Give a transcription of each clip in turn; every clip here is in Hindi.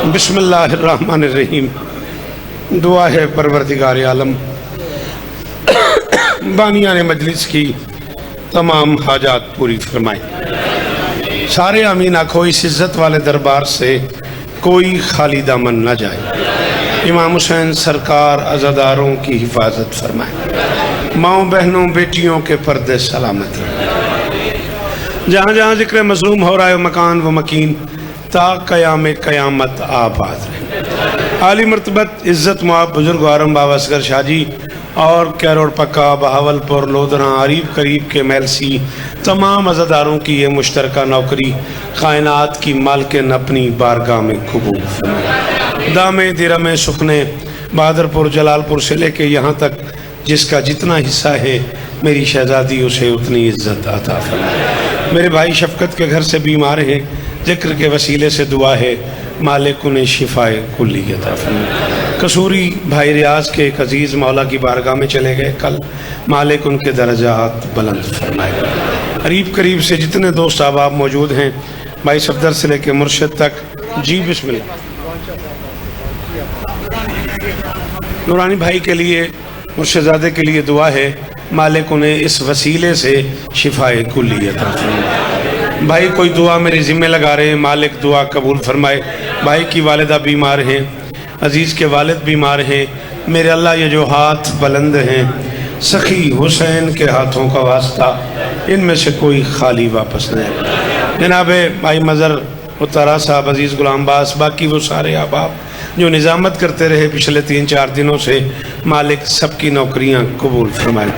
बिस्मिल्लाहिर्रहमानिर्रहीम। दुआ है परवरदिगार आलम बानिया ने मजलिस की तमाम हाजात पूरी फरमाए। सारे आमीन आखो। इस इज़्ज़त वाले दरबार से कोई खाली दामन न जाए। इमाम हुसैन सरकार अज़ादारों की हिफाजत फरमाए। माओ बहनों बेटियों के पर्दे सलामत रहे। जहाँ जहाँ जिक्र मज़लूम हो रहा है मकान व मकीन ता क़याम क़यामत आबाद रहे। आली मरतबत इज़्ज़त मुआब बुजुर्ग आरम बाबा असगर शाह जी और कैरोड़ पक्का बहावलपुर लोधरा अरीब करीब के मेलसी तमाम अज़ादारों की ये मुश्तरका नौकरी कायनात की मालकिन अपनी बारगाह में कबूल फरमाए। दामे दिरमे सुखने बहादुरपुर जलालपुर से लेके यहाँ तक जिसका जितना हिस्सा है मेरी शहजादी उसे उतनी इज्जत अता फरमाए। मेरे भाई शफकत के घर से बीमार हैं, जिक्र के वसीले से दुआ है मालिक उन्हें शिफाए कुल्ली अता फरमाए। कसूरी भाई रियाज के एक अजीज़ मौला की बारगाह में चले गए कल, मालिक उनके दर्जात बुलंद फरमाए। करीब करीब से जितने दोस्त अहबाब मौजूद हैं, भाई सफदर से लेकर मुर्शिद तक, जी बिस्मिल्लाह। नूरानी भाई के लिए मुर्शिदादे के लिए दुआ है मालिक उन्हें इस वसीले से शिफाए कुल्ली अता फरमाए। भाई कोई दुआ मेरे ज़िम्मे लगा रहे हैं, मालिक दुआ कबूल फरमाए। भाई की वालिदा बीमार हैं, अजीज़ के वालिद बीमार हैं, मेरे अल्लाह ये जो हाथ बुलंद हैं सखी हुसैन के हाथों का वास्ता इनमें से कोई खाली वापस नहीं। जनाब भाई मज़र उतारा साहब, अजीज़ गुलाम बास, बाकी वो सारे अहबाब जो निज़ामत करते रहे पिछले 3-4 दिनों से, मालिक सबकी नौकरियां कबूल फरमाए।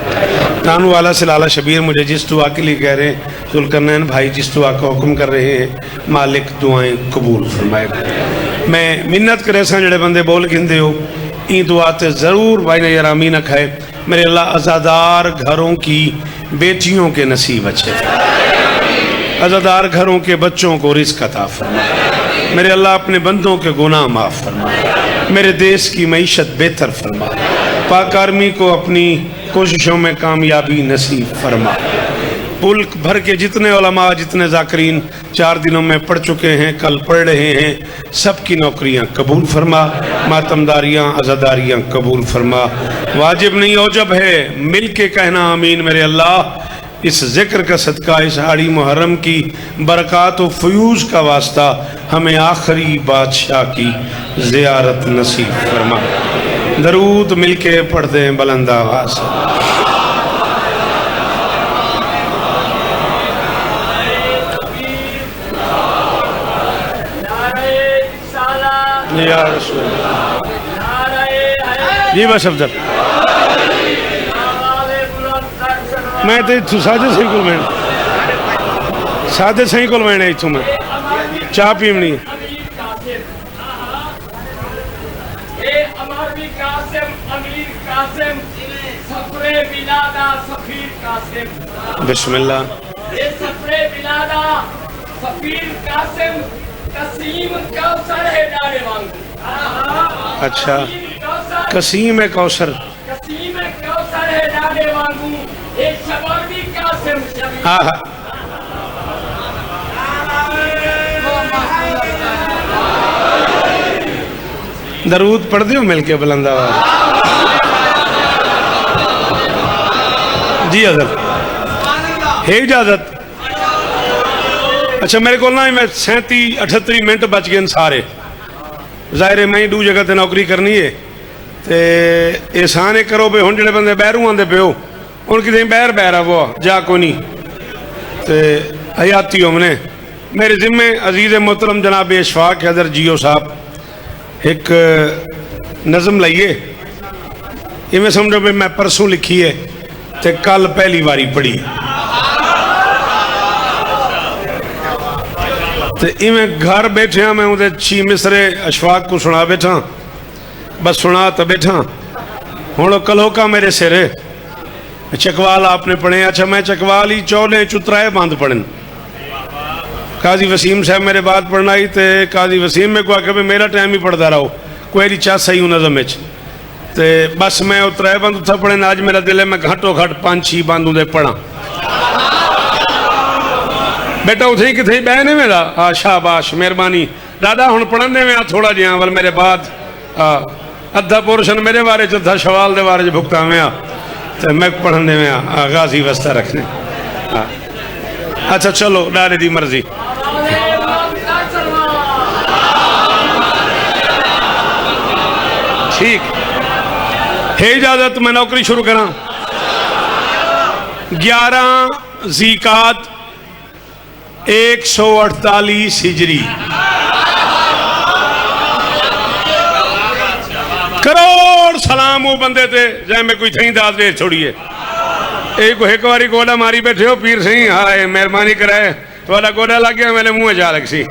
तानू वाला से लाला शबीर मुझे जिस दुआ के लिए कह रहे हैं, जुल्करनैन भाई जिस दुआ का हुक्म कर रहे हैं, मालिक दुआएं कबूल फरमाए। मैं मिन्नत करे सा जड़े बंदे बोल गिंदे हो ई दुआ ते ज़रूर भाई ने यार आमीन खाए। मेरे अल्लाह अज़ादार घरों की बेटियों के नसीब अच्छे, अज़ादार घरों के बच्चों को रिज़्क़ अता फरमाए। मेरे अल्लाह अपने बंदों के गुनाह माफ़ फरमाए। मेरे देश की मईशत बेहतर फरमाए। पाक आर्मी को अपनी कोशिशों में कामयाबी नसीब फरमाए। मुल्क भर के जितने उलमा जितने ज़ाकरीन 4 दिनों में पढ़ चुके हैं, कल पढ़ रहे हैं, सबकी नौकरियां कबूल फरमा। मातमदारियां अज़ादारियां कबूल फरमा। वाजिब नहीं औजब है, मिल के कहना आमीन। मेरे अल्लाह इस ज़िक्र का सदका, इस आड़ी मुहर्रम की बरक़ात व फ़यूज़ का वास्ता हमें आखिरी बादशाह की ज़ियारत नसीब फरमा। दरूद मिल के पढ़ दें बुलंद आवाज़। जी बस अफजल मैं तो सादे सही को मैंने सादे सही को मैंने इतों मैं चाह पीवनी है। बिस्मिल्लाह। अच्छा, कसीम है कौसर। हाँ हाँ दरूद पढ़ दियो मिल के बुलंद आवाज़। जी हज़रत है इजाज़त। अच्छा मेरे को ना मैं 37-38 मिनट बच गए सारे। जाहिर है मैं दू जगह ते नौकरी करनी है ते एहसान है करो भी हुण जिहड़े बंदे बहरों आंदे पिओ हुण कितें बहर बहर आवो जा कोई नहीं ते हयाती होमने। मेरे जिम्मे अजीज़ मोहतरम जनाब इशफाक हैदर जियो साहब एक नज़म लाइए। इवें समझो भी मैं परसों लिखी है ते कल पहली बारी पढ़ी। तो इवें घर बैठे मैं उहदे 6 मिसरे अशफाक को सुना बैठा, बस सुना तो बैठा। हुण कलोका मेरे सिर चकवाल आपने पढ़े। अच्छा मैं चकवाल ही 14 चुतराए बंद पढ़न। काजी वसीम साहब मेरे बाद पढ़ना ही तो काजी वसीम में को आके भी मेरा टाइम ही पढ़ता रहो कोई चा सही हूँ नज़म तो बस मैं उतराए बंद उत्थे पढ़े। अज मेरा दिल है मैं घटो घट 5-6 बंद उदे पढ़ा। बेटा उथे किथे बहन है मेरा। हाँ शाबाश मेहरबानी दादा हुण पढ़ने में थोड़ा जिहा वाल मेरे बाद अद्धा पोर्शन मेरे बारे च अद्धा शवाल दे बारे च भुगता में तो मैं पढ़ने में गाजी वस्ता रखने। अच्छा चलो डारे दी मर्जी। ठीक है इजाजत मैं नौकरी शुरू करा। 11 ज़ीकात 148 हिजरी करोड़ सलाम वो बंदे थे जै में कोई थी दाद दे छोड़िए। एक बारी गोला मारी बैठे हो पीर सही हाय मेहरबानी कराए थोड़ा गोला लग गया मेरे मुंह जा लग सी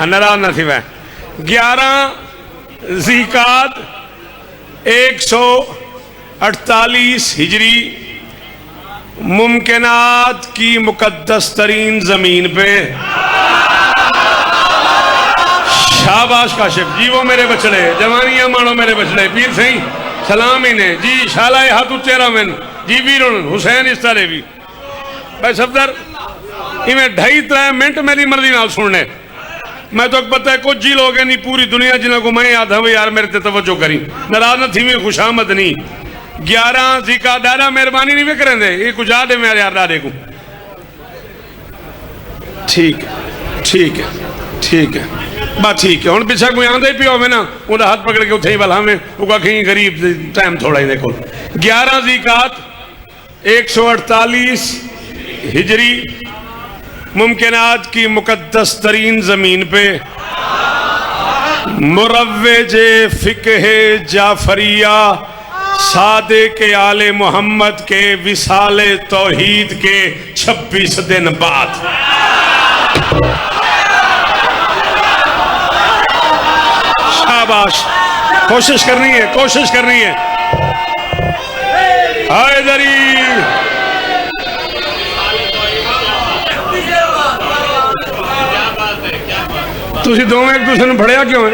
नाराज ना थी मैं। 11 ज़ीकात 148 हिजरी मुमकिनात की मुकद्दस तरीन जमीन पे शाबाश काशिफ जी वो मेरे बछड़े जवानियां मानो मेरे बछड़े पीर सही सलाम ही ने जी शालाए हाथ उचेरा मैन जी वीर हुसैन इस तरह भी भाई सफदर इवें 2.5-3 मिनट मेरी मर्जी नाल सुनने। मैं तो पता है कुछ जी लोग नहीं पूरी दुनिया जिन्हों को मैं याद है यार मेरे ते तवज्जो करी नाराज न थी में खुशामद नहीं। 11 ज़ीकात दादा मेहरबानी नहीं वे करेंगे ये कुछ आ दे मेरे यार दादे को। ठीक है ठीक है ठीक है बस ठीक है हूँ पिछा कोई आंदा ही पिया हो ना उनका हाथ पकड़ के उठे ही वाला हमें वो कहीं गरीब टाइम थोड़ा ही देखो। 11 ज़ीकात 148 हिजरी मुमकिनात की मुकद्दस तरीन जमीन पे मुरव्वेजे फ़िक़्हे जाफरिया सादे के आले मोहम्मद के विसाले तौहीद के 26 दिन बाद शाबाश कोशिश करनी है कोशिश करनी है। हैदरी तुसी दोवें एक दूसरे ने फड़िया क्यों है?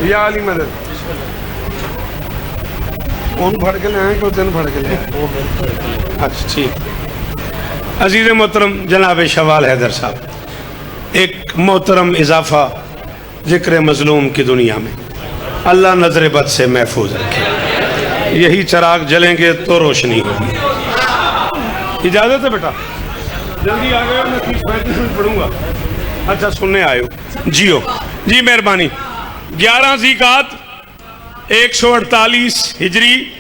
या अली मदद उन फड़ के ले क्यों तेन फड़ के ले? अच्छा ठीक। अजीज मोहतरम जनाब शवाल हैदर साहब एक मोहतरम इजाफा जिक्र मजलूम की दुनिया में अल्लाह नजर बद से महफूज रखे। यही चराग जलेंगे तो रोशनी होगी। इजाजत है बेटा जल्दी आ गए मैं 30-35 मिनट पढ़ूंगा। अच्छा सुनने आयो जियो जी मेहरबानी। 11 ज़ीकात 148 हिजरी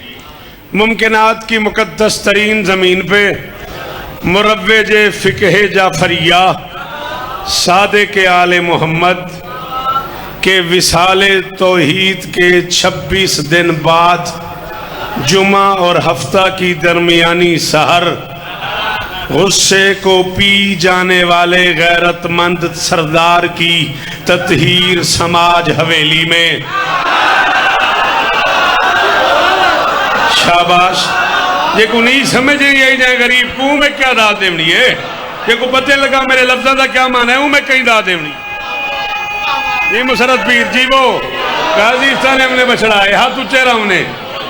मुमकिनात की मुकद्दस तरीन ज़मीन पे मुरव्वेजे फ़िक़्हे जाफरिया सादे के आले मोहम्मद के विसाले तौहीद के 26 दिन बाद जुमा और हफ्ता की दरमियानी सहर गुस्से को पी जाने वाले गैरतमंद सरदार की तत्हीर समाज हवेली में। शाबाश ये को नहीं समझ नहीं आई जाए गरीब को मैं क्या दाद देवनी है ये को पते लगा मेरे लफ्जा का क्या माना है मैं कहीं दाद देवनी। ये मुसरत पीर जी वो गाजीस्तान हमने बछड़ा है हाथ उच्चेरा हमने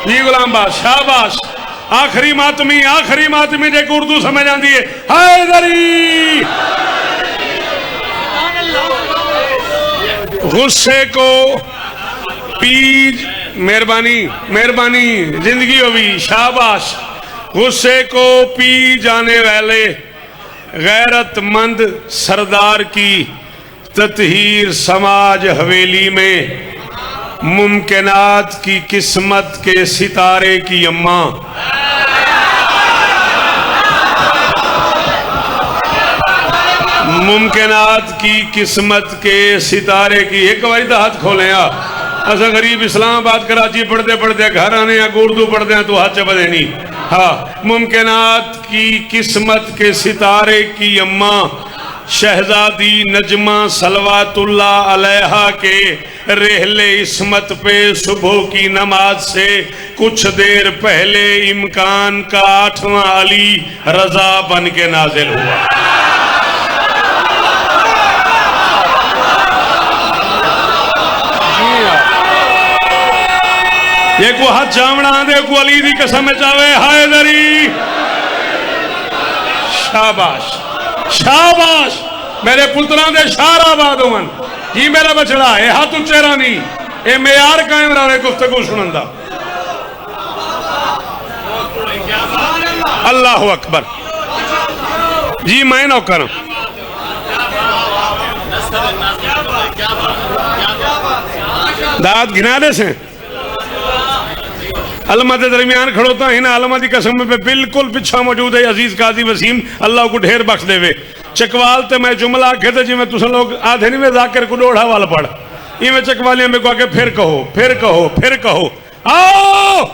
जी गुलाम बाद शाबाश आखिरी मातमी जे उर्दू समझ आती है हैदरी। गुस्से को पी मेहरबानी मेहरबानी जिंदगी हो भी शाबाश। गुस्से को पी जाने वाले गैरतमंद सरदार की तत्हीर समाज हवेली में मुमकिनात की किस्मत के सितारे की अम्मा मुमकिनात की किस्मत के सितारे की एक बारी तो हाथ खोले असा गरीब इस्लामाबाद कराची पढ़ते पढ़ते घर आने या उर्दू पढ़ते हैं तो हाथ चबदे नहीं। हाँ मुमकिनात की किस्मत के सितारे की अम्मा शहजादी नजमा सलवातुल्ला अलैहा के रहले इस्मत पे सुबह की नमाज से कुछ देर पहले इम्कान का 8वां अली रजा बन के नाजिल हुआ। ये को हाथ चावड़ा दे को अली दी कसम चावे हैदरी। शाबाश शाबाश मेरे पुत्रा दे शाराबाद होवन जी मेरा बछड़ा है हाथ उच्चेरा नहीं ये मेयार कायम रहे गुफ्तगू सुनन दा। अल्लाह अकबर जी मैं नौकर दाद गिना दे से अलमा के दरमियान खड़ोता है ना अलमा की कसम पे बिल्कुल पिछा मौजूद है अजीज काजी वसीम अल्लाह को ढेर बख्श देवे। चकवाल ते मैं जुमला आखे थे जिमें तुम लोग आधे नहीं में जाकर को डोढ़ा वाल पढ़ इवें चकवालियां में को आके फिर कहो फिर कहो फिर कहो। आओ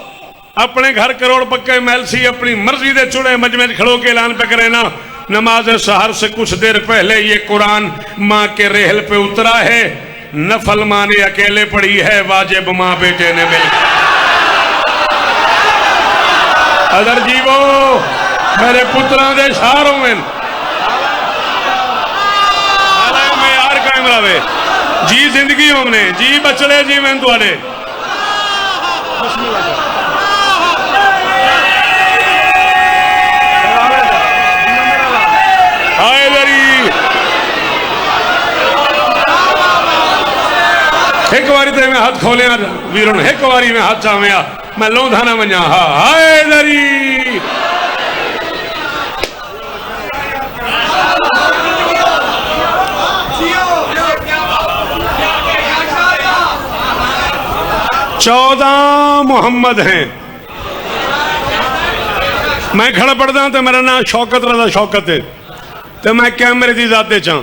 अपने घर करोड़ पक्के महल सी अपनी मर्जी दे चुड़े मजमे खड़ो के ऐलान पे करे ना नमाज सहर से कुछ देर पहले ये कुरान माँ के रेहल पे उतरा है नफल माँ ने अकेले पढ़ी है वाजिब माँ बेटे ने मिल। अदर जीवो मेरे पुत्रा दे शारों में यार कायम रहे जी जिंदगी हमने जी बचड़े जी मैं तुआडे एक बारी तो मैं हाथ खोलिया वीरों एक बारी में हाथ चाविया मैं लोंधा ना वञा हा हाय दरी। चौदह मोहम्मद हैं मैं खड़ा पढ़दा तो मेरा नाम शौकत रजा शौकत है तो मैं कैमरे की जाते चाह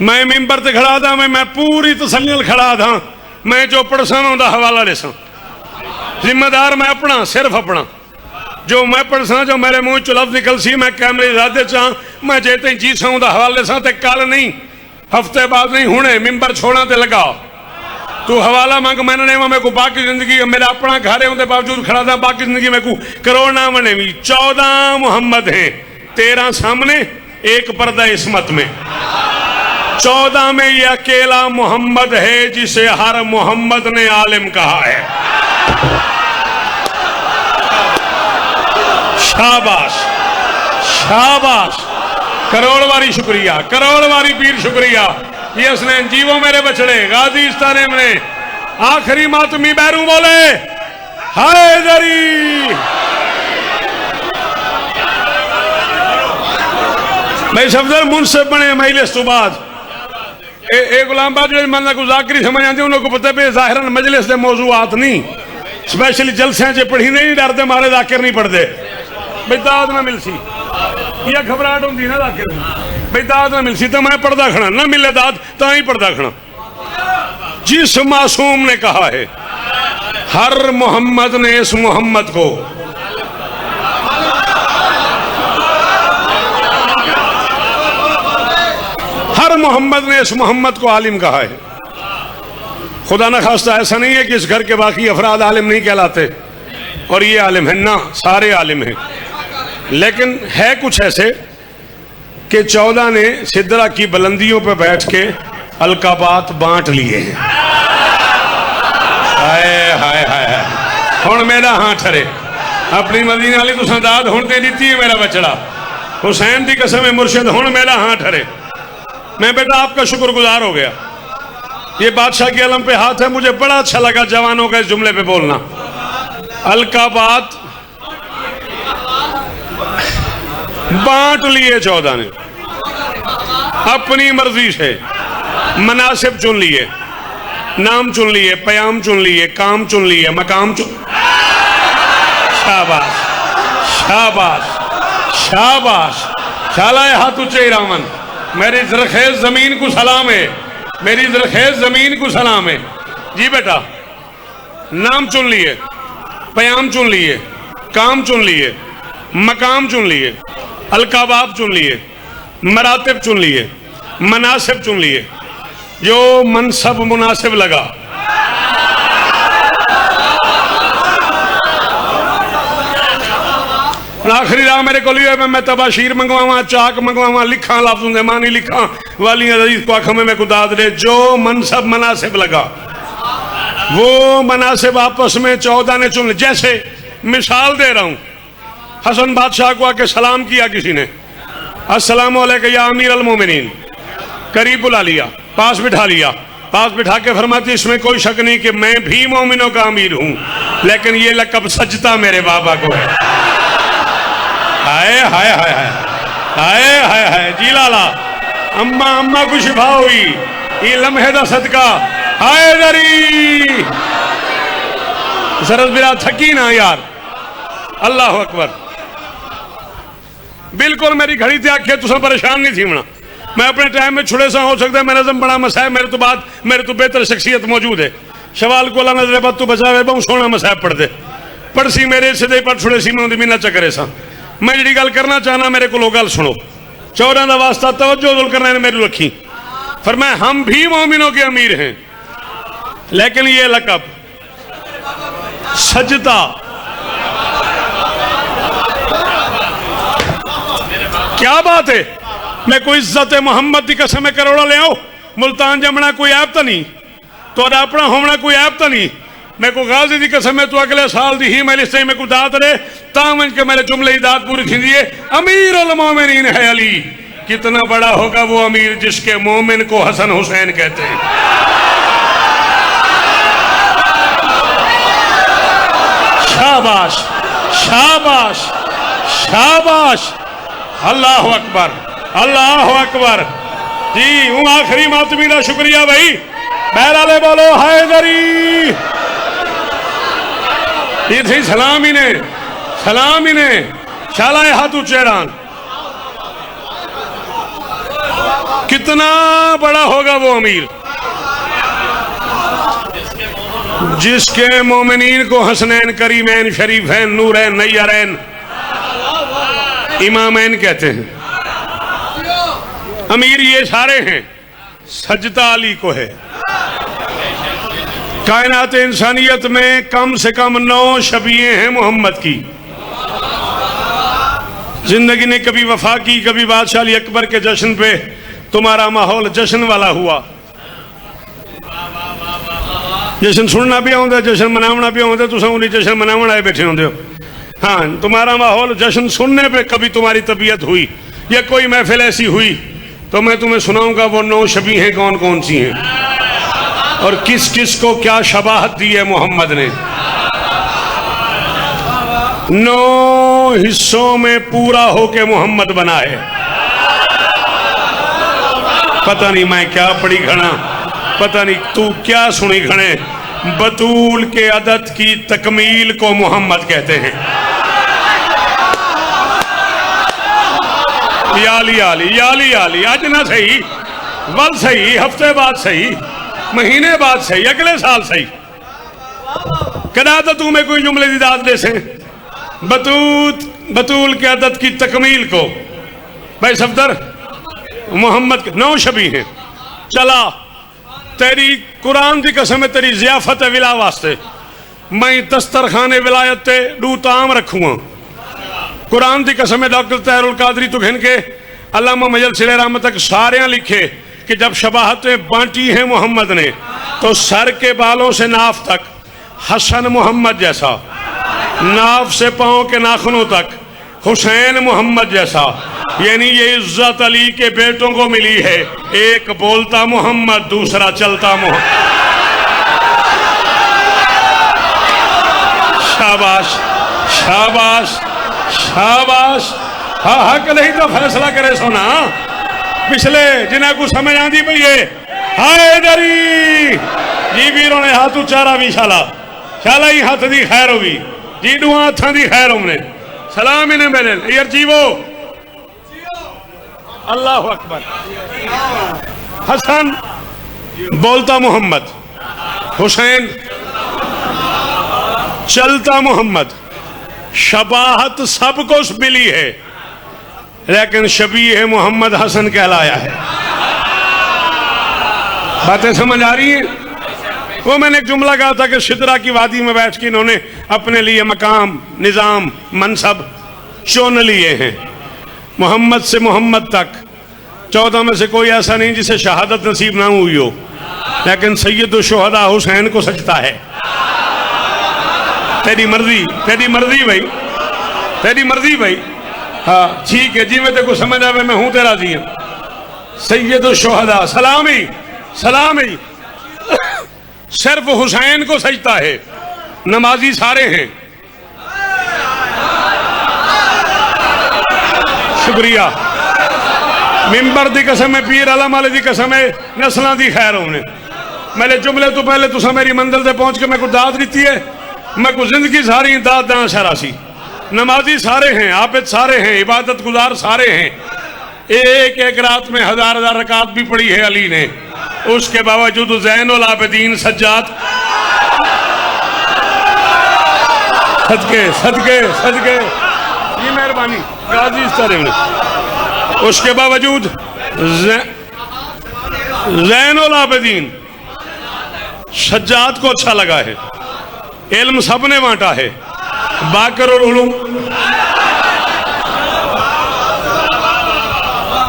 मैं मिंबर ते खड़ा था मैं पूरी तसल्ली खड़ा था मैं जो पढ़सा उनका हवाला लेसा जिम्मेदार मैं अपना सिर्फ अपना जो मैं पढ़सा जो मेरे मुंह चो लफ्ज निकल सी मैं कैमरे जाते चाह मैं जे तई जी सा उनका हवाला लेसा ते कल नहीं हफ्ते बाद नहीं हुणे मिंबर छोड़ा ते लगा तू हवाला मंग मैंने नहीं मैं को बाकी जिंदगी मेरा अपना घर है उनके बावजूद खड़ा था बाकी जिंदगी में को करोड़ ना बने भी 14 मोहम्मद हैं 13 सामने एक पर्दा इस्मत में 14 में ये अकेला मोहम्मद है जिसे हर मोहम्मद ने आलिम कहा है। शाबाश शाबाश करोड़ वारी शुक्रिया करोड़ वारी पीर शुक्रिया ये उसने जीवो मेरे बछड़े गाजी इस्ताने में आखिरी मातमी बैरू बोले हैदरी। भाई सफदर मुंसब बने मजलिस तो बाद गुलाम बाजू मन को जाकरी समझ आती उन्होंने को पता पे जाहिरन मजलिस के मौजूआत नहीं स्पेशली जलसियां च पढ़ी नहीं डरते मारे जाकिर नहीं पढ़ते भाई दाद ना मिलसी या घबराहट होंगी ना जाकिर भाई दाद ना मिलसी तो मैं पढ़दा खड़ा ना मिले दाद तो ही पढ़दा खड़ा। जिस मासूम ने कहा है हर मोहम्मद ने इस मोहम्मद को हर मोहम्मद ने इस मोहम्मद को आलिम कहा है। खुदा न खास्ता ऐसा नहीं है कि इस घर के बाकी अफराद आलिम नहीं कहलाते और ये आलिम है ना सारे आलिम हैं लेकिन है कुछ ऐसे कि 14 ने सिदरा की बुलंदियों पर बैठ के अलकाबात बांट लिए हैं। हाय हाय हाय हुण मेरा हाँ ठरे अपनी मदीने वाली तुसां दाद हुण ते दी है मेरा बचड़ा हुसैन की कसम मुर्शिद हुण मेरा हाँ ठरे मैं बेटा आपका शुक्रगुजार हो गया। ये बादशाह के अलम पे हाथ है मुझे बड़ा अच्छा लगा जवानों का इस जुमले पे बोलना। अलकाबात बांट लिए 14 ने अपनी मर्जी से मनासिब चुन लिए नाम चुन लिए पयाम चुन लिए काम चुन लिए मकाम चुन। शाबाश शाबाश शाबाश शाला हाथ उच्चे रामन मेरी जरखेज जमीन को सलाम है मेरी जरखेज जमीन को सलाम है। जी बेटा नाम चुन लिए पयाम चुन लिए काम चुन लिए मकाम चुन लिए अलकाबाब चुन लिए मरातिब चुन लिए मनासिब चुन लिए जो मनसब मुनासिब लगा। आखिरी राह मेरे को लिए मैं तबाशीर मंगवावा चाक मंगवावा लिखा लफ्ज़ मानी लिखा वाली अजीज को आँख में मैं खुदा दे जो मनसब मुनासिब लगा वो मनासिब आपस में 14 ने चुन। जैसे मिसाल दे रहा हूं, हसन बादशाह को आके सलाम किया किसी ने, अस्सलाम वालेकुम या अमीर अल मोमिनीन, करीब बुला लिया, पास बिठा लिया, पास बिठा के फरमाती इसमें कोई शक नहीं कि मैं भी मोमिनों का अमीर हूं, लेकिन ये लक़ब सजता मेरे बाबा को है। हाय हाय हाय हाय हाय हाय हाय जी लाला, अम्मा अम्मा को शिफा हुई ये लम्हे दा सदका। हाय दरी सरस बिरा थकी ना यार, अल्लाह अकबर। बिल्कुल मेरी घड़ी ते आखे तुसा परेशान नहीं थी होना, मैं अपने टाइम में छुड़े सा हो सकता है, मेरा जम बड़ा मसाहब, मेरे तो बाद मेरे तो बेहतर शख्सियत मौजूद है। शवाल को अल्लाह नजर बद तू बचावे, बहुत सोहना मसाहब पढ़ते पढ़सी मेरे सिदे पर छुड़े सी मैं मीना चकरे सा। मैं जी गल करना चाहना मेरे को गल सुनो, 14 का वास्ता तवज्जो दुल करना मेरी रखी। फरमाया हम भी मोमिनों के अमीर हैं, लेकिन ये लक़ब सजदा क्या बात है। मैं कोई इज्जत मोहम्मद की कसम करोड़ा ले आओ, मुल्तान जमना कोई ऐप तो नहीं, तो अपना होना कोई ऐप तो नहीं। मैं को गाजी की कसम है, तो अगले साल दी ही मेरी सही में को दात रहे तामन के मेरे जुमले दात पूरी थी दिए। अमीर उल मोमिनीन है अली, कितना बड़ा होगा वो अमीर जिसके मोमिन को हसन हुसैन कहते हैं। शाबाश शाबाश शाबाश, अल्लाह अकबर अल्लाह अकबर जी। हूँ आखिरी मातमी का शुक्रिया भाई, बहराले बोलो हैदरी। ये थी सलाम ही ने शाला हाथ चेहरान। कितना बड़ा होगा वो अमीर जिसके मोमिनीन को हसनैन करीमैन शरीफैन नूरैन नैयरैन इमामैन कहते हैं। अमीर ये सारे हैं, सजदा अली को है। कायनात इंसानियत में कम से कम 9 शबीहें हैं मोहम्मद की। जिंदगी ने कभी वफा की, कभी बादशाह अली अकबर के जश्न पे तुम्हारा माहौल जश्न वाला हुआ। जश्न सुनना भी आउंदा, जश्न मनावना भी आउंदा, तुम उन्हें जश्न मनावन आए बैठे होंगे हो। हाँ, तुम्हारा माहौल जश्न सुनने पे कभी तुम्हारी तबीयत हुई या कोई महफिल ऐसी हुई तो मैं तुम्हें सुनाऊंगा वो 9 शबीहें कौन कौन सी हैं और किस किस को क्या शबाहत दी है मोहम्मद ने। 9 हिस्सों में पूरा होके मोहम्मद बना है। पता नहीं मैं क्या पढ़ी घना, पता नहीं तू क्या सुनी घने। बतूल के अदद की तकमील को मोहम्मद कहते हैं। याली याली याली याली, आज ना सही, वल सही, हफ्ते बाद सही, महीने बाद सही, अगले साल सही। कदा तो तू में कोई जुमले की दाद दे से बतूल के अदद की तकमील को भाई सफदर मोहम्मद 9 शबी हैं। चला तेरी कुरान की कसम है, तेरी जियाफत विला वास्ते मैं दस्तरखाने विलायत डू ताम रखूंगा। कुरान की कसम है, डॉक्टर तहरुल कादरी तो घिन के अल्लामा मजल सिले रहमत तक सारे लिखे कि जब शबाहतें बांटी हैं मोहम्मद ने तो सर के बालों से नाफ तक हसन मोहम्मद जैसा, नाफ से पांव के नाखूनों तक हुसैन मोहम्मद जैसा। यानी ये इज्जत अली के बेटों को मिली है, एक बोलता मोहम्मद, दूसरा चलता मोहम्मद। शाबाश शाबाश शाबाश। हाँ, हक नहीं तो फैसला करे सोना। पिछले जिन्हें को समझ आती पई है हैदरी जी वीरों ने हाथ उचारा भी शाला शाला ही हाथ दी खैर होगी जी, दुआ हाथों की खैर हमने सलाम इन्हें मिले यार जीवो। अल्लाह अकबर। हसन बोलता मोहम्मद, हुसैन चलता मोहम्मद। शबाहत सबको मिली है लेकिन शबीह मोहम्मद हसन कहलाया है। बातें समझ आ रही हैं? वो मैंने एक जुमला कहा था कि सिदरा की वादी में बैठ के इन्होंने अपने लिए मकाम, निजाम, मनसब चुन लिए हैं। मोहम्मद से मोहम्मद तक 14 में से कोई ऐसा नहीं जिसे शहादत नसीब ना हुई हो। लेकिन सैयद शुहदा हुसैन को सजता है। तेरी मर्जी भाई, तेरी मर्जी भाई। हाँ ठीक है जी, मैं तेरे को समझ आवे, मैं हूं तेरा जी। सैयद शुहदा सलामी सलामी सिर्फ हुसैन को सजता है, नमाजी सारे हैं। शुक्रिया। मिंबर दी कसम है, पीर आलम वाले दी कसम है, नस्लों की खैर होने। मेरे जुमले तो पहले तुसा मेरी मंजिल से पहुंच के मैं को दाद दी है, मैं को जिंदगी सारी दाद देना शरा सी। नमाजी सारे हैं, आबिद सारे हैं, इबादत गुजार सारे हैं। एक एक रात में हजार हजार रकात भी पढ़ी है अली ने, उसके बावजूद ज़ैनुल आबिदीन सज्जाद सदके सदके सदके ये मेहरबानी गाजी इस तरह में, उसके बावजूद ज़ैनुल आबिदीन सज्जाद को अच्छा लगा है। इल्म सबने बांटा है, बाकर और उलूम।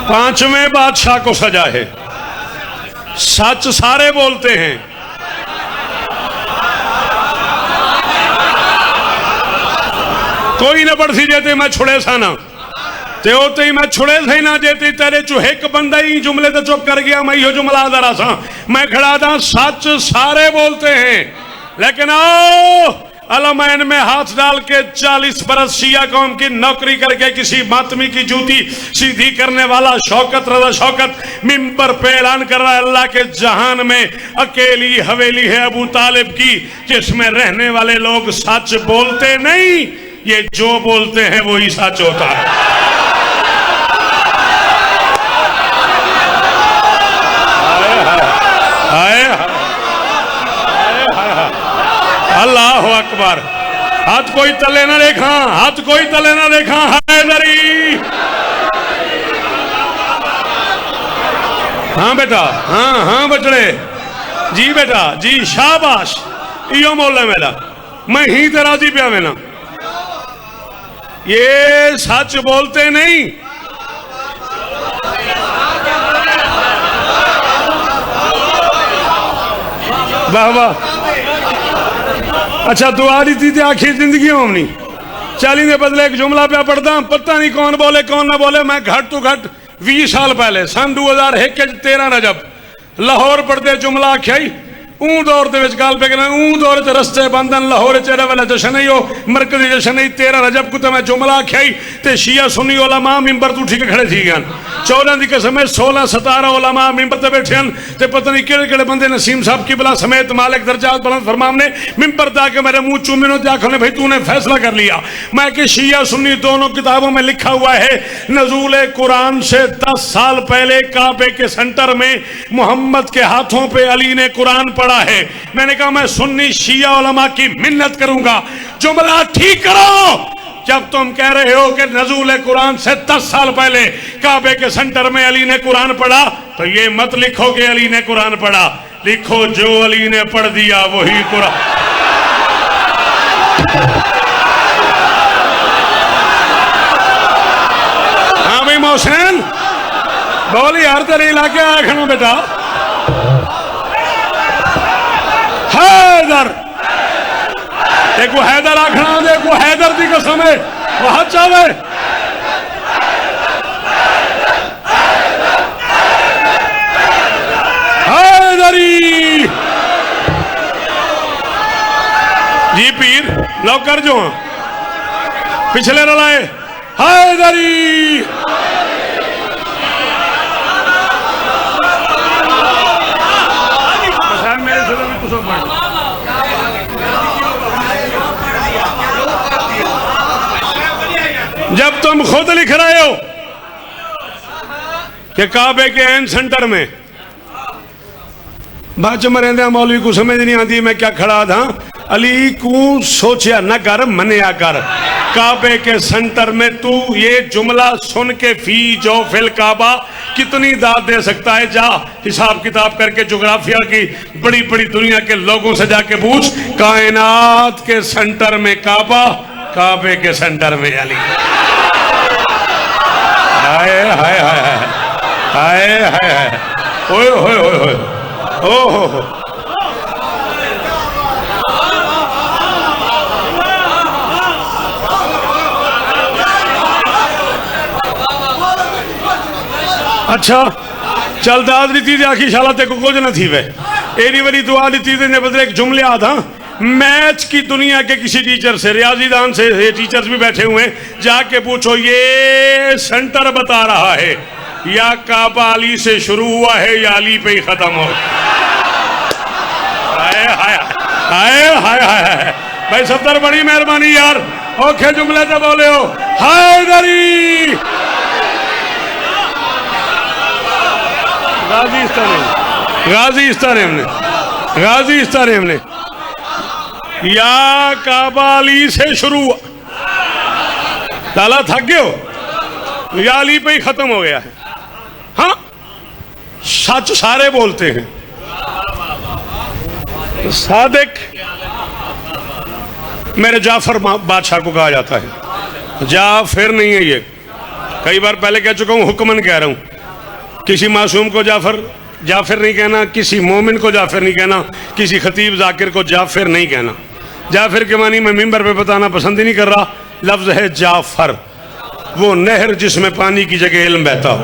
पांचवें बादशाह को सजा है, सच सारे बोलते हैं। कोई न बढ़सी जेते मैं छुड़े सा ना ते होते ही मैं छुड़े थे ना जेते तेरे चो एक बंदा ही जुमले तो चुप कर गया, मैं यो जुमला जरा सा मैं खड़ा था। सच सारे बोलते हैं, लेकिन आओ अलमैन में हाथ डाल के 40 बरस शिया कौम की नौकरी करके किसी मातमी की जूती सीधी करने वाला शौकत रजा शौकत मिंबर पे ऐलान कर रहा है अल्लाह के जहान में अकेली हवेली है अबू तालिब की, जिसमें रहने वाले लोग सच बोलते नहीं, ये जो बोलते हैं वही सच होता है। अल्लाह अकबर। हाथ कोई तले ना देखा, हाथ कोई तले ना देखा। हैदरी हाँ बेटा, हाँ हाँ बचड़े जी बेटा जी, शाबाश। इो मोल है मेरा, मैं ही तेरा जी पिया मेना। ये सच बोलते नहीं। वाह वाह। अच्छा दुआ दी थी आखिर जिंदगी में हमनी 40 के बदले एक जुमला पे पढ़ता, पता नहीं कौन बोले कौन ना बोले। मैं घट तो घट 20 साल पहले सन 2001 13 रजब लाहौर पढ़ते जुमला आख्या दौर गाल पे दौर च रस्ते बंधन लाहौर चेहरे वाला जश्न ही हो मरकजी जश्न ही 13 रजब को तो मैं जुमला आख्या ते शिया सुन्नी उलमा मिंबर तू ठीक खड़े थी गए। 14 की कसम 16 17 उलमा मिंबर ते बैठे हैं ते पता नहीं केड़े केड़े बंदे नसीम साहब की बला समेत मालिक दर्जात बुलंद फरमाम ने मिंबर जाके मेरे मुंह चूमिनो आखो ने भाई तूने फैसला कर लिया। मैं कि शिया सुन्नी दोनों किताबों में लिखा हुआ है नजूल कुरान से 10 साल पहले काबे के सेंटर में मोहम्मद के हाथों पे अली ने कुरान पढ़ा है। मैंने कहा मैं सुन्नी शिया उलमा की मिन्नत करूंगा, जुमला ठीक करो। जब तुम कह रहे हो कि नजूल कुरान से 10 साल पहले काबे के सेंटर में अली ने कुरान पढ़ा, तो ये मत लिखो कि अली ने कुरान पढ़ा, लिखो जो अली ने पढ़ दिया वही कुरान। हाँ भाई मोहसिन बोल यार, तेरे इलाके आया खड़ा बेटा। हैदर देखो, हैदर आखना देखो, हैदर की कसम है वो हाथ चावे। हैदरी जी पीर लौकर जो पिछले रलाए हैदरी। मेरे से भी कुछ जब तुम खुद लिख रहे हो कि काबे के एन सेंटर में बाद च मरेंदे मौलवी को समझ नहीं आती मैं क्या खड़ा था। अली को सोचा न कर मनिया कर, काबे के सेंटर में तू ये जुमला सुन के फी जो फिल काबा कितनी दाद दे सकता है। जा हिसाब किताब करके जोग्राफिया की बड़ी बड़ी दुनिया के लोगों से जाके पूछ, कायनात के सेंटर में काबा, काबे के सेंटर में अली। हाय हाय हाय हाय हाय हाय, ओए होए होए होए, हो। अच्छा चल दाद दी थी आखी शाला ते को कुछ न थी वे एरी बड़ी दुआ दी थी ने बदले एक जुमले आ था। मैथ की दुनिया के किसी टीचर से, रियाजीदान से, ये टीचर्स भी बैठे हुए हैं, जाके पूछो ये सेंटर बता रहा है या काबा अली से शुरू हुआ है या अली पे ही खत्म हो। हाय हाय हाय हाय हाय भाई सफदर बड़ी मेहरबानी यार, ओखे जुमले तो बोले हो। हैदरी गाजी इस्तानेम ने या काबा अली से शुरू हुआ। लाला थक गए हो या अली पे ही खत्म हो गया है। हाँ सच सारे बोलते हैं। सादिक मेरे जाफर बादशाह को कहा जाता है, जाफिर नहीं है ये, कई बार पहले कह चुका हूं, हुक्मन कह रहा हूं। किसी मासूम को जाफिर नहीं कहना, किसी मोमिन को जाफिर नहीं कहना, किसी खतीब जाकिर को जाफिर नहीं कहना। जाफिर के मानी मैं मिंबर पे बताना पसंद ही नहीं कर रहा। लफ्ज है जाफर, वो नहर जिसमें पानी की जगह इल्म बहता हो।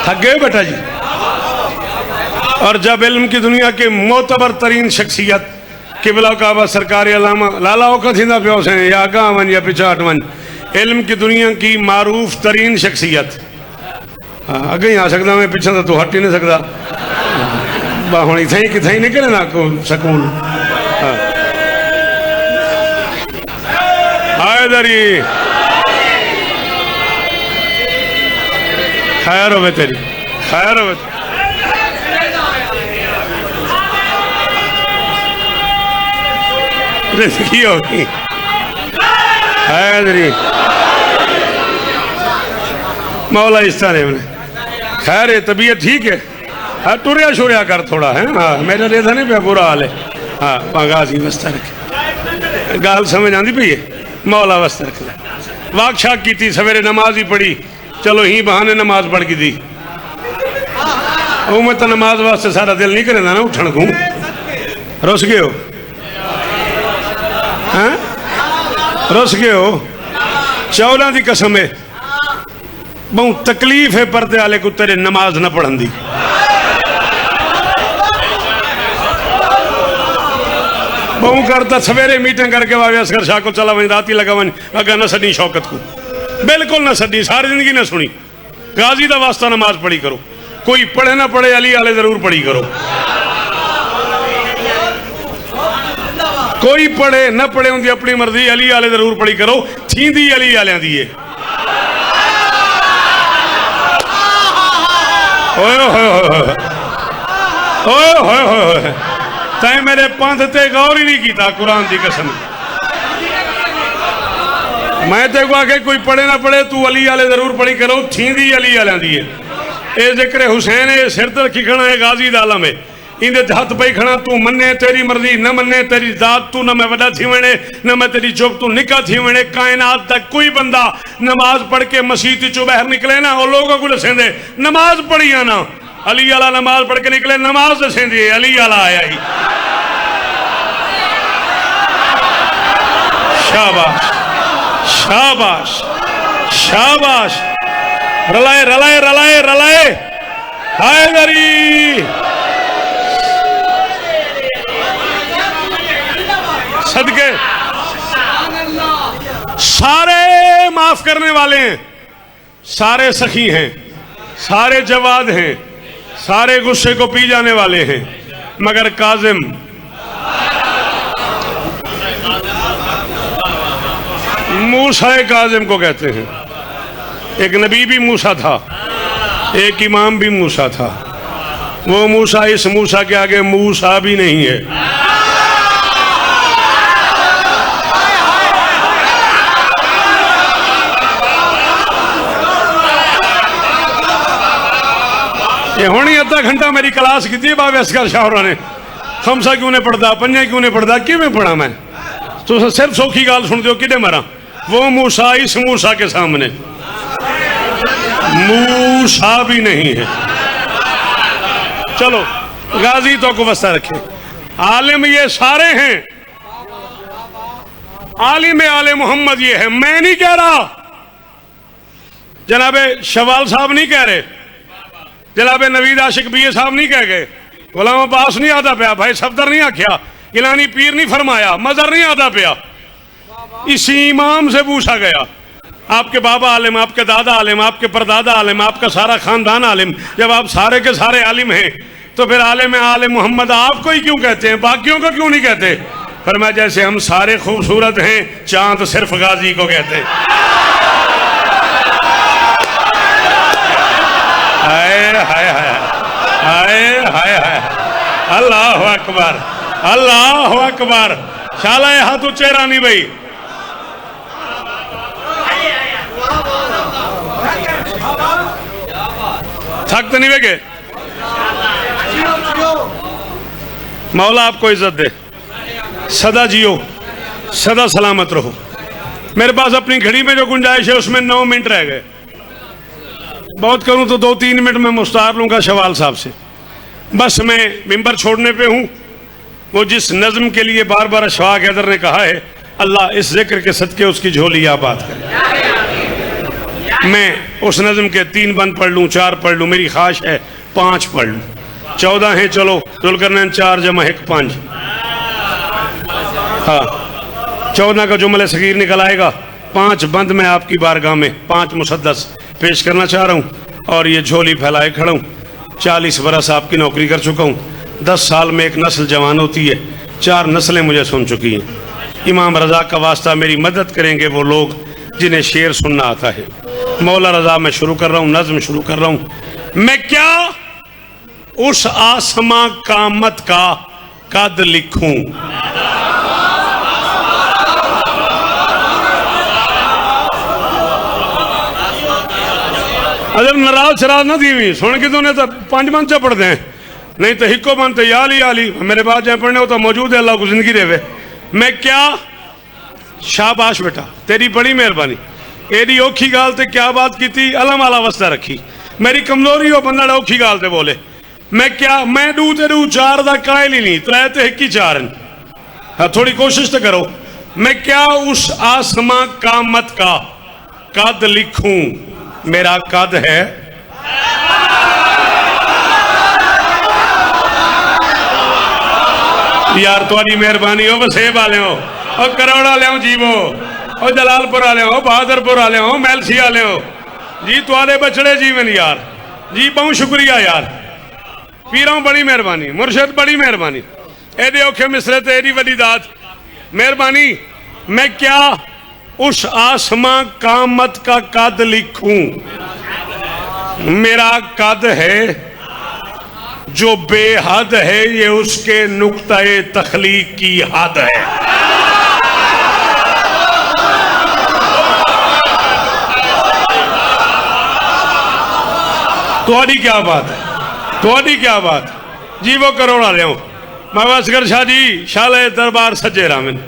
थक गए बेटा जी। और जब इल्म की दुनिया के मोतबर तरीन शख्सियत किबला काबा सरकार अलामा लालाओ का थींदा प्योस हैं या आगा वन या पिछाट वन, इल्म की दुनिया की मारूफ तरीन शख्सियत। अगे ही आ सकता मैं, पिछा तो हट ही नहीं सकता। हूँ इतना ही कितना ही निकले ना को सकून। हैदरी खैर हो तेरी, खैर हो। रिज़्की होगी हैदरी मौला इस्ताने में। खैर है, तबीयत ठीक है। हाँ टुरिया शुरिया कर थोड़ा है। हाँ मेरा रेधा नहीं पे बुरा हाल है। हाँ गाजी वस्ता रखे, गाल समझ आती पी है। मौला वस्ता रख ले। वाक शाक की थी, सवेरे नमाज ही पढ़ी, चलो ही बहाने नमाज पढ़ की थी। वो मैं तो नमाज वास्ते सारा दिल नहीं करेंदा ना उठन को। रुस गए हो? हाँ रुस गए हो? चौला की कसम है, बहुत तकलीफ है पर्दे आले को तेरे नमाज न पढ़न दी। बहु करता सवेरे मीटिंग करके वावे असगर शाह को चला वहीं राती लगा वन अगर न सदी शौकत को, बिल्कुल न सदी, सारी जिंदगी न सुनी। गाजी का वास्ता नमाज पढ़ी करो, कोई पढ़े ना पढ़े अली आले जरूर पढ़ी करो। कोई पढ़े न पढ़े उनकी अपनी मर्जी, अली आले जरूर पढ़ी करो। थींदी अली आलियां दी है। तैं मेरे पंथ ते गौर ही नहीं किया, कुरान की कसम। मैं ते को आके कोई पढ़े ना पढ़े, तू अली आले जरूर पढ़ी करो। थींदी अली आलियां दी है। ये जिक्र हुसैन है, सिर ते रखी खड़ा है, गाजी दा आलम है। इंदे हथ पई खड़ा, तू मन्ने तेरी मर्जी, न मन्ने तेरी जात, तू न मैं वड्डा थी वणे न मैं तेरी चुप तू निका थी वणे। कायनात तक कोई बंदा नमाज पढ़ के मसीत चो बाहर निकले ना, और लोगों को दसेंदे नमाज पढ़िया ना, अली आला नमाज पढ़ के निकले, नमाज दसेंदे अली आला आया ही। शाबाश शाबाश शाबाश, रलाए रलाए रलाए रलाए। हैदरी सदके सारे माफ करने वाले हैं, सारे सखी हैं, सारे जवाद हैं, सारे गुस्से को पी जाने वाले हैं, मगर काजिम मूसा काजिम को कहते हैं। एक नबी भी मूसा था, एक इमाम भी मूसा था। वो मूसा इस मूसा के आगे मूसा भी नहीं है। ये होनी अद्धा घंटा मेरी क्लास की थी बाबे असगर शाहरा ने। खमसा क्यों नहीं पढ़ता, पंजा क्यों नहीं पढ़ता, किमें पढ़ा मैं? तो सिर्फ सौखी गाल सुन दो कि मरा। वो मूसा इस मूसा के सामने मूसा भी नहीं है। चलो गाजी तो को वस्ता रखे, आलिम ये सारे हैं, आलिम आले मोहम्मद ये है। मैं नहीं कह रहा, जनाबे शवाल साहब नहीं कह रहे, जनाबे नवीद आशिक बीए साहब नहीं कह गए, गुलाम अब्बास नहीं आता पाया, भाई सफदर नहीं आख्या, गिलानी पीर नहीं फरमाया, मजर नहीं आता पाया। इसी इमाम से पूछा गया, आपके बाबा आलिम, आपके दादा आलिम, आपके परदादा आलिम, आपका सारा खानदान आलिम, जब आप सारे के सारे आलिम हैं तो फिर आलिम आले मोहम्मद आपको ही क्यों कहते हैं, बाकियों को क्यों नहीं कहते? फरमाया जैसे हम सारे खूबसूरत हैं, चांद सिर्फ गाजी को कहते हैं। हाय हाय हाय हाय हाय हाय, अल्लाह अकबर, अल्लाह अकबर। शाला हाथ ऊंचे रानी भाई, थक तो नहीं वेगे? मौला आपको इज्जत दे, सदा जियो, सदा सलामत रहो। मेरे पास अपनी घड़ी में जो गुंजाइश है उसमें 9 मिनट रह गए, बहुत करूं तो 2-3 मिनट में मुस्तार लूंगा शवाल साहब से। बस मैं मिंबर छोड़ने पे हूं। वो जिस नज्म के लिए बार बार अशफाक हैदर ने कहा है, अल्लाह इस जिक्र के सदके उसकी झोली आबाद करे। मैं उस नज्म के 3 बंद पढ़ लूं, 4 पढ़ लूं, मेरी ख्वाहिश है 5 पढ़ लूं। 14 हैं, चलो जुल्करनैन 4 + 1 5। हाँ, 14 का जुमला सगीर निकल आएगा। 5 बंद मैं आपकी बारगाह में 5 मुसद्दस पेश करना चाह रहा हूँ और ये झोली फैलाए खड़ा हूँ। 40 बरस आपकी नौकरी कर चुका हूँ। 10 साल में एक नस्ल जवान होती है, 4 नस्लें मुझे सुन चुकी हैं। इमाम रजा का वास्ता मेरी मदद करेंगे वो लोग जिन्हें शेर सुनना आता है। मौला रजा मैं शुरू कर रहा हूँ, नज्म शुरू कर रहा हूँ। मैं क्या उस आसमां कामत का कद लिखूं, अगर नाराज शराज ना दी हुई सुन के तो ने तो 5 बंद पढ़ते हैं, नहीं तो हिको बंद याली याली मेरे पास जहाँ पढ़ने हो तो मौजूद है, अल्लाह को जिंदगी देवे। मैं क्या, शाबाश बेटा तेरी बड़ी मेहरबानी। एडी औखी गाल ते क्या बात की थी, अलम आला वस्ता रखी। मेरी कमजोरी हो बंदा औखी गाल ते बोले। मैं क्या, मैं डू ते डू 4 दा कायल ही नहीं, 3 ते 1 ही 4। हाँ थोड़ी कोशिश तो करो। मैं क्या उस आसमां कामत का कद लिखूं, मेरा कद है यार तुहाडी मेहरबानी हो, वसेब वाले हो, और करोड़ वाले हो, जीवो और जलालपुर वाले हो, बहादुरपुर वाले हो, मैलसी वाले हो जी, तुहाडे बछड़े जीवन यार जी, बहुत शुक्रिया यार। पीरों बड़ी मेहरबानी, मुर्शद बड़ी मेहरबानी, एडे औखे मिसरे ते एडी वड्डी दात मेहरबानी। मैं क्या उस आसमां कामत का कद लिखूं, मेरा कद है जो बेहद है, ये उसके नुक्ते तखलीक की हद है। तुहाडी क्या बात है, तुहाडी क्या बात जी। वो करोड़ वाले हो बाबा असगर शाह जी, शाला दरबार सज्जे रामिन,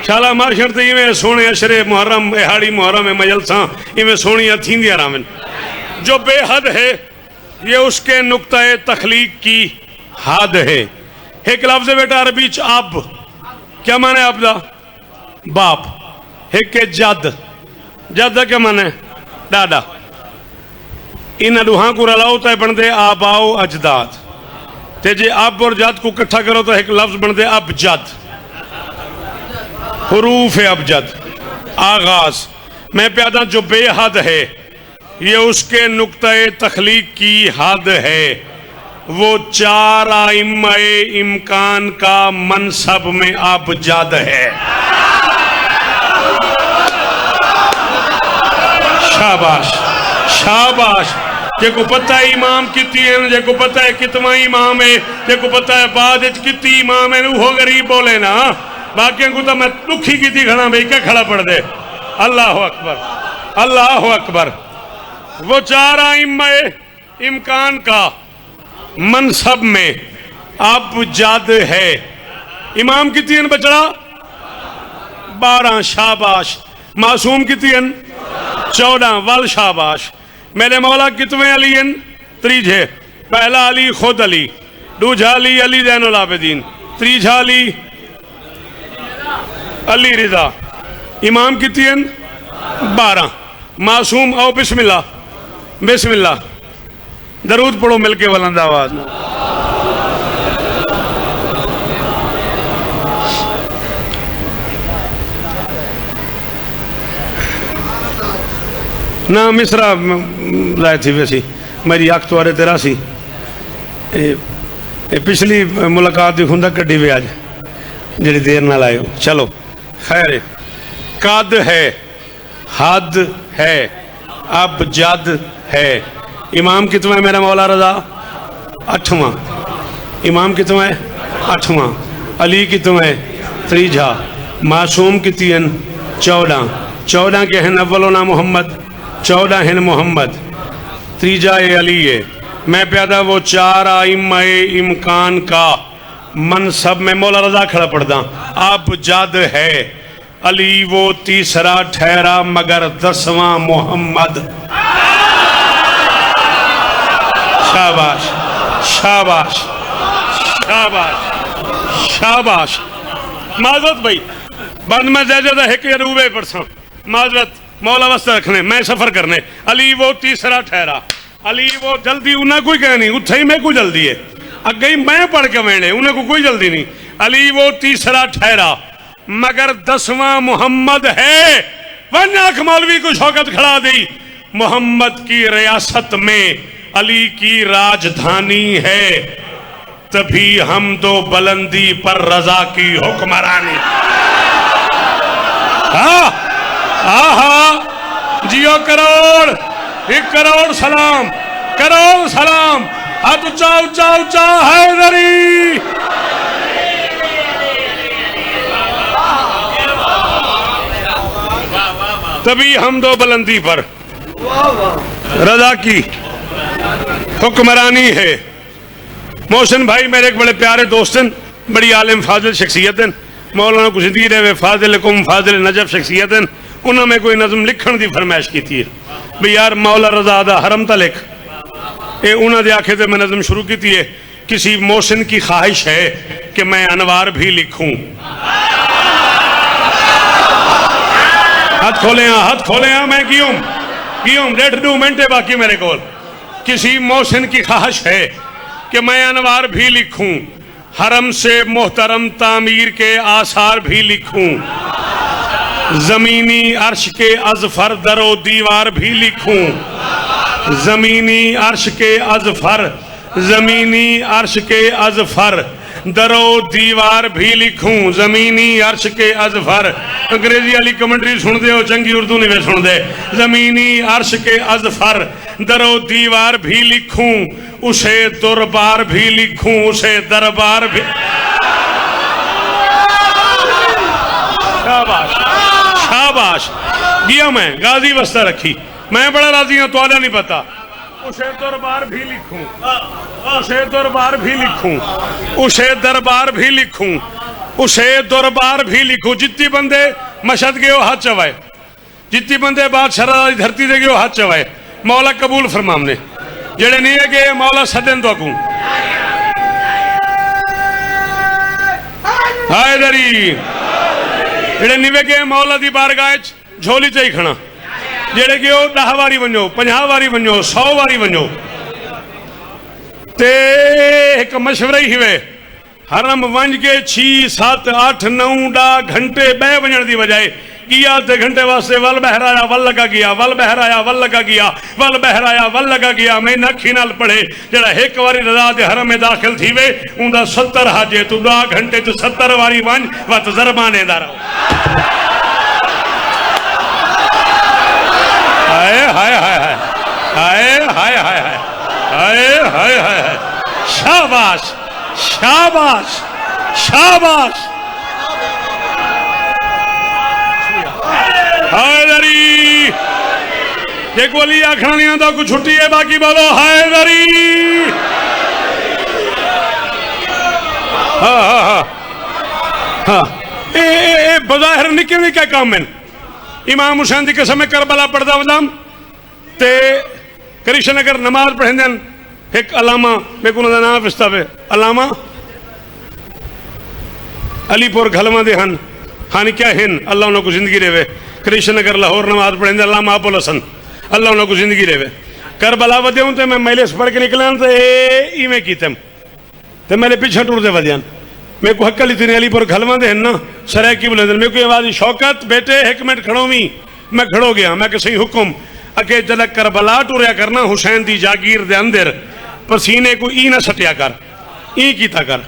शाला मार्शर ते इवें सोने अशरे मुहर्रम एहाड़ी मुहर्रम मजलसा इवें सोनिया थींदिया रामिन। जो बेहद है ये उसके नुक्ते तखलीक की हद है। एक लफ्ज बेटा अरबी च अब क्या माने, अब दा बाप। एक के जद, जद का क्या माने, डाडा। इन दुहा को रलाओ तो बनते आबाओ अजदाद, ते जे अब और जद को इकट्ठा करो तो एक लफ्ज बनते अब जद। हरूफ अब जद आगाज। मैं प्यादा जो बेहद है ये उसके नुक्ते तखलीक की हद है। वो 4 आइम्माए इम्कान का मनसब में अब जद है। शाबाश शाबाश। जेको पता है इमाम कितनी है, जेको पता है कितना इमाम है, जेको पता है बाद कितनी इमाम है, वो गरीब बोले ना। बाकी को तो मैं दुखी की खड़ा भाई क्या खड़ा पड़ दे। अल्लाह अकबर, अल्लाह अकबर। वो 4 आइम्माए इम्कान का मनसब में अब जद है। इमाम कितनी बचड़ा 12। शाबाश। मासूम कितनी 14। वल शाबाश। मेरे मौला कितने अली हैं? त्रीजे। पहला अली खुद अली, दूजा अली अली ज़ैनुल आबिदीन, तीजा अली अली रिजा। इमाम कितनी हैं? 12। मासूम। आओ बिस्मिल्लाह, बिस्मिल्लाह। दरूद पढ़ो मिलके बुलंद आवाज में। ना मिसरा लाए थी वैसी मेरी अख तुआरे तेरा सी। पिछली मुलाकात की खुंदा कड्डी वे अज जी देर ना लाए। चलो खैर। कद है, हद है, अब जद है। इमाम कितना है मेरा मौला रजा? 8वां। इमाम कितना है? 8वां। अली कितना है? त्रीजा। मासूम कितनी हैं? 14। 14 के हैं अव्वलोना मोहम्मद, 14 हैं मोहम्मद, तीजा ए अली है। मैं प्यादा वो 4 आइम्मा इमकान का मनसब में मौला रजा खड़ा पढ़दा। अब जद है अली वो तीसरा ठहरा मगर 10वां मोहम्मद। शाबाश शाबाश शाबाश शाबाश। माजरत भाई बाद में ज्यादा है कि रूबे परसा माजरत मौला वास्ते रखने मैं सफर करने। अली वो तीसरा ठहरा, अली वो जल्दी उन्हें कोई कह नहीं, उठे ही मैं कोई जल्दी है अगे ही मैं पढ़ के मैंने उन्हें को कोई जल्दी नहीं। अली वो तीसरा ठहरा मगर 10वां मोहम्मद है। वनाख मौलवी को शौकत खड़ा दी। मोहम्मद की रियासत में अली की राजधानी है, तभी हम तो बुलंदी पर रजा की हुक्मरानी। हाँ आहा जियो करोड़, 1 करोड़ सलाम, करोड़ सलाम। हाथ ऊंचा ऊंचा ऊंचा हैदरी। तभी हम दो बुलंदी पर रजा की हुक्मरानी है। मोहसिन भाई मेरे एक बड़े प्यारे दोस्त हैं, बड़ी आलिम फाजिल शख्सियत हैं। मौलाना कुछ दी रहे फाजिल कुम फाजिल नजब शख्सियत हैं। उन्होंने कोई नज़म लिखण की फरमाइश की थी भी यार मौला रजा दा हरम ता लिख। ये उन्होंने आखे तो मैं नज़म शुरू की है। किसी मोहसिन की ख्वाहिश है कि मैं अनवार भी लिखूं। हाथ खोले हाँ, हाथ खोले हाँ। मैं क्यों 1.5 मिनट है बाकी मेरे को। किसी मोहसिन की ख्वाहिश है कि मैं अनवार भी लिखूं, हरम से मोहतरम तामीर के आसार भी लिखूं, जमीनी अर्श के अजफर दरो दीवार भी लिखूं, जमीनी अर्श के अजफर, जमीनी अर्श के अजफर दरो दीवार भी लिखूं, जमीनी अर्श के अजफर। अंग्रेजी वाली कमेंट्री सुन दे हो, चंगी उर्दू नहीं सुन दे। जमीनी अर्श के अजफर दरो दीवार भी लिखूं, उसे दरबार भी लिखूं, उसे दरबार भी। शाबाश शाबाश। गया मैं गाजी वस्ता रखी, मैं बड़ा राजी हूं, तो नहीं पता। उसे दरबार भी लिखूं, उसे दरबार भी लिखूं, उसे दरबार भी लिखूं, उसे दरबार भी लिखूं। जितनी बंदे मशद गए हाथ चवाए, जितनी बंदे बादशाह धरती दे गए हाथ चवाए। मौला कबूल फरमामने। जेड़े नहीं है गए मौला सदन तो अगू हायदरी। जेड़े नहीं गए मौला दी बारगाह झोली च ही खड़ा। जेड़े गयो 10 वारी वनो, 50 वारी वनो, 100 वारी वनो। ते एक मशवरा ही हुए हरम वंज के 6 7 8 9 10 घंटे बह वजन की बजाय किया आधे घंटे वास्ते वल बहराया वल लगा गया, वल बहराया वल लगा गया, वल बहराया वल लगा गया। मैं अखी नाल पढ़े जरा एक बारी रजा दे हरम में दाखिल थी वे उनका 70 हाजे तू 10 घंटे तू 70 वारी वंज व तजर्बाने दा रहो। हाय हाय हाय हाय हाय हाय हाय हाय हाय हाय। शाबाश शाबाश शाबाश। हैदरी देखो अली आखना नहीं आता कुछ छुट्टी है बाकी बोलो हैदरी। हाँ हाँ हाँ हाँ। बज़ाहिर निके निके काम है। इमाम हुसैन की कसम करबला पढ़दा वजाम ते कृष्ण नगर नमाज पढ़ेंदन एक अलामा मेरे को उन्होंने नाम पिस्ता पे अलामा अलीपुर घलवा दे हन हानि क्या हिन अल्लाह उन्होंने जिंदगी देवे कृष्ण नगर लाहौर नमाज पढ़ेंदे अलामा अबुल हसन अल्लाह उन्होंने जिंदगी देवे करबला वध्या तो मैं मैले पढ़ के निकला तो इवें कीते तो मेरे पीछे टुरते वध्यान मेरे को हक्कल इतने अलीपुर घलवा दे ना सराय की बुलंद मेरे को आवाज शौकत बेटे एक मिनट खड़ो मी मैं खड़ो गया मैं कि सही हुक्म अके जल करबला टुरया करना हुसैन दी जागीर दे अंदर पसीने को ई ना सटिया कर ई कीता कर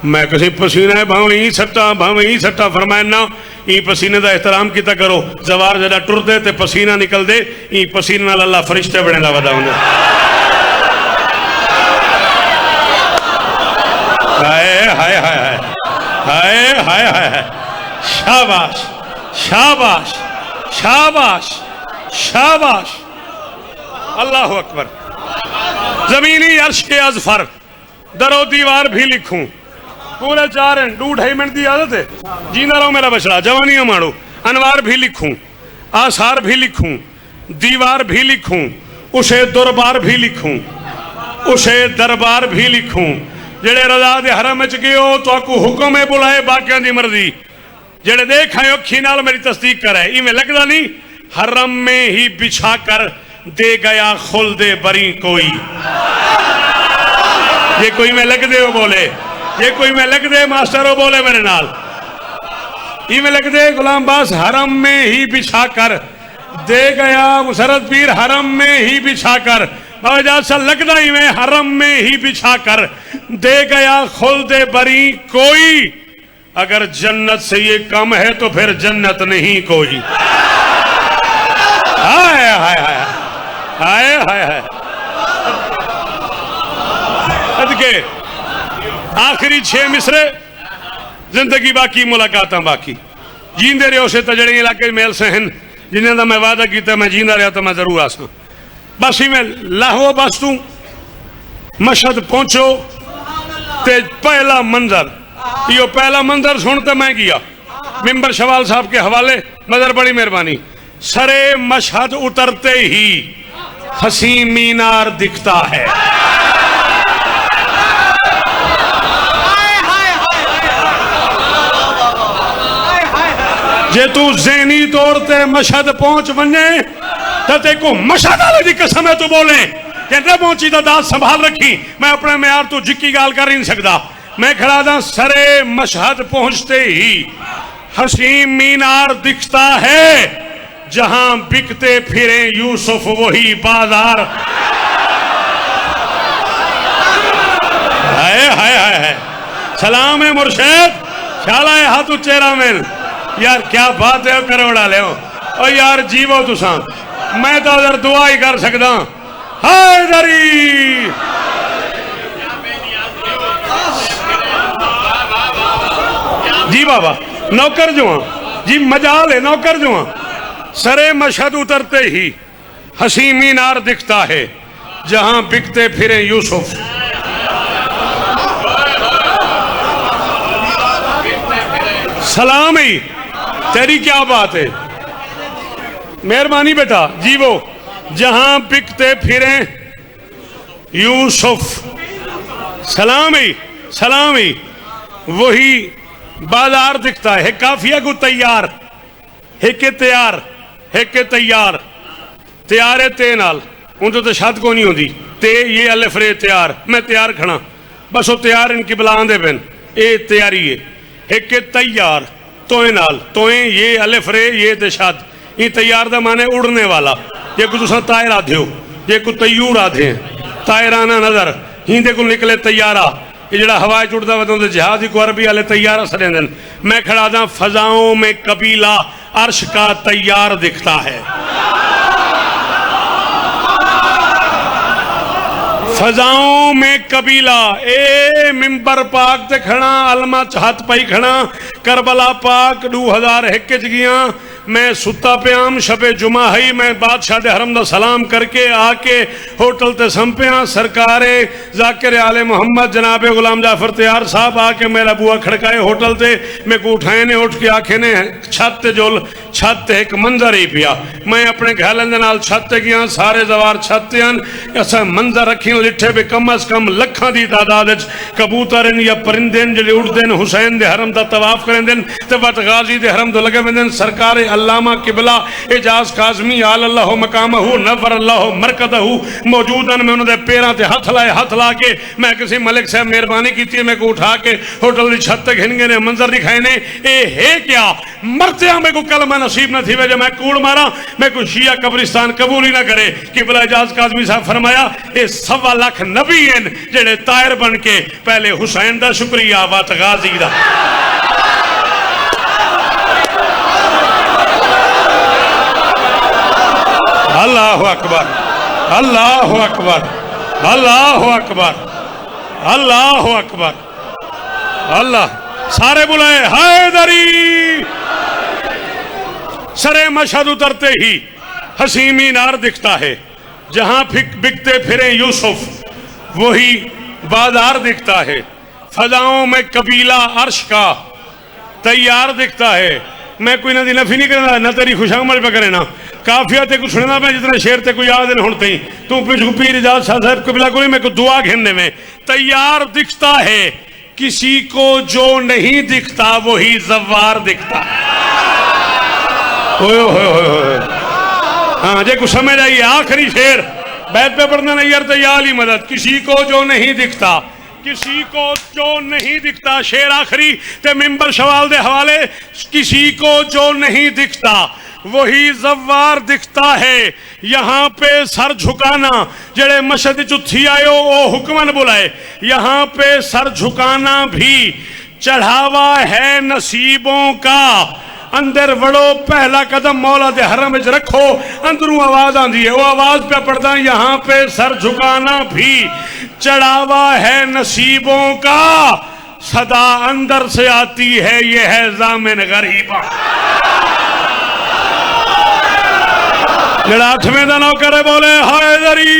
मैं किसी पसीना है भावे ई सट्टा फरमाया ना ई पसीने का एहतराम किया करो जवार जरा टुरदे ते पसीना निकल दे ई पसीने नाल अल्लाह फरिश्ते बने दा वदा हुंदा हाय हाय हाय हाय हाय हाय शाबाश शाबाश शाबाश शाबाश अल्लाह अकबर जमीनी अर्श के अजफर दरो दीवार भी लिखूं पूरे 2.5 मिनट की आदत है जीना रहो मेरा बछड़ा जवानियां मारो अनवार भी लिखूं आसार भी लिखूं दीवार भी लिखूं उसे दरबार भी लिखूं उसे दरबार भी लिखूं जेड़े रजा दे हरम च गए तो आपको हुक्म है बुलाए बाकियां दी मर्जी जेड़े देखा अखी नाल मेरी तस्दीक करे इवें लगदा नहीं हरम में ही बिछा कर दे गया खुल दे बरी कोई ये कोई में लग दे वो बोले ये कोई में लग दे मास्टर वो बोले मेरे नाल इवें लग दे गुलाम बास हरम में ही बिछा कर दे गया मुसरत पीर हरम में ही बिछा कर सा लगदा ही में हरम में ही बिछा कर दे गया खुल दे बरी कोई अगर जन्नत से ये कम है तो फिर जन्नत नहीं कोई हाय हाय हाय हाय हाय हाय अदके आखिरी 6 मिसरे जिंदगी बाकी मुलाकात बाकी जींदे रहो से तो जड़े इलाके मेल से हैं जिन्हें तो मैं वादा किया मैं जींदा रहा तो मैं जरूर आसा बस ही में लाहो बस तू मशहद पहुंचो ते पहला मंजर यो पहला मंजर सुनते मैं किया मिंबर शवाल साहब के हवाले मगर बड़ी मेहरबानी सरे मशहद उतरते ही हसी मीनार दिखता है जे तू ज़हनी तौर ते मशहद पहुंच वने तो तेको मशहद वाले की कसम है तू बोले कि न पहुंची तो दात संभाल रखी मैं अपने में यार तू जिक्की गाल कर ही नहीं सकता मैं खड़ा था सरे मशहद पहुंचते ही हसी मीनार दिखता है जहां बिकते फिरे यूसुफ वही बाजार हाय हाय हाय सलाम है मुर्शिद शाला है हाथ चेहरा में यार क्या बात है करोड़ा ले और यार जीवो तुसा मैं तो उधर दुआ ही कर सकता हाय दरी जी बाबा नौकर जो जी मजाल है नौकर जो सरे मशहद उतरते ही हसी मीनार दिखता है जहां बिकते फिरे यूसुफ सलामी तेरी क्या बात है मेहरबानी बेटा जीवो जहां बिकते फिरे यूसुफ सलामी सलामी वही बाजार दिखता है काफिया को तैयार है के तैयार है के तैयार तैयार है ते नाल उन तो शद को नहीं होती ते ये अलिफ रे तैयार मैं तैयार खड़ा बस वो तैयार इनकी बुलान दे पेन ये तैयारी है के तैयार तोए नाल तोए ये अलिफ रे ये ते शद ये तैयार दा माने उड़ने वाला ये कुछ तुसा तायर आधे हो ये कुछ तयूर आधे हैं तायराना नजर हिंदे को निकले तैयारा ये जड़ा हवाई चुड़ता वा तो जहाज को अरबी वाले तैयारा सरेंदन मैं खड़ा था फजाओं में कबीला अर्श का तैयार दिखता है फजाओं में कबीला ए मिंबर पाक ते खड़ा अलमा चाहत पाई खड़ा करबला पाक 2001 च गया मैं सुता प्याम शबे जुमा हई मैं बादशाह दे हरम दा सलाम करके आके होटल ते संपिया सरकारे जाकिर आले मोहम्मद जनाबे गुलाम जाफर तैयार साहब आके मेरा बुआ खड़काए होटल ते मैं को उठाए ने उठ के आखे ने छत ते जोल छत ते एक मंजर ही पिया मैं अपने घालन दे नाल छत ते गया सारे जवार छत ते हन ऐसा मंजर रखी लिठे भी कम अज कम लखां दी तादाद कबूतर या परिंदे जिहड़े उड़दे ने हुसैन दे हरम दा तवाफ करेंदे ते वट गाजी दे हरम तो लगे वेंदे सरकार अल्लामा किबला एजाज काज़मी आल अल्लाह मकामहू नवर अल्लाह मरकदहू मौजूदन में उन्होंने पैरों ते हथ ला के मैं किसी मलिक साहब मेहरबानी की मैं को उठा के होटल की छत तक हिनगे ने मंजर दिखाए ने ए है क्या मरते मैं को कलमा नसीब न थी वे मैं कूड़ मारा मैं को शिया कब्रिस्तान कबूल ही ना करे किबला एजाज काज़मी साहब फरमाया ये 1.25 लाख नबी हैं जेड़े तायर बन के पहले हुसैन दा शुक्रिया वत गाजी दा अल्लाह अकबर अल्लाह अकबर अल्लाह अकबर अल्लाह अकबर अल्लाह सारे बुलाए हैदरी सरे मशहद उतरते ही हसी मीनार दिखता है जहां बिकते फिरे यूसुफ वही बाजार दिखता है फजाओं में कबीला अर्श का तैयार दिखता है मैं कोई ना दी नफी नहीं करना ना तेरी खुशामद पे करे ना काफिया ते कुछ सुनना मैं जितना शेर ते कोई याद नहीं होते तू पिछू पीर इजाज शाह साहब कबीला को मैं को दुआ घेरने में तैयार दिखता है किसी को जो नहीं दिखता वही जव्वार दिखता हाँ जे कुछ समझ आइए आखिरी शेर बैत पे पढ़ना नहीं यार तैयार ही मदद किसी को जो नहीं दिखता किसी को जो नहीं दिखता शेर आखिरी ते मिंबर शवाल दे हवाले किसी को जो नहीं दिखता वही जव्वार दिखता है यहाँ पे सर झुकाना जेड़े मशहद चुथी आयो ओ हुक्मन बुलाए यहाँ पे सर झुकाना भी चढ़ावा है नसीबों का अंदर वड़ो पहला कदम मौला दे हरम में रखो अंदरों आवाज आती है वो आवाज पे पढ़ता यहाँ पे सर झुकाना भी चढ़ावा है नसीबों का सदा अंदर से आती है ये है जामिन गरीबा जड़ा 8वें दा नौकर बोले हैदरी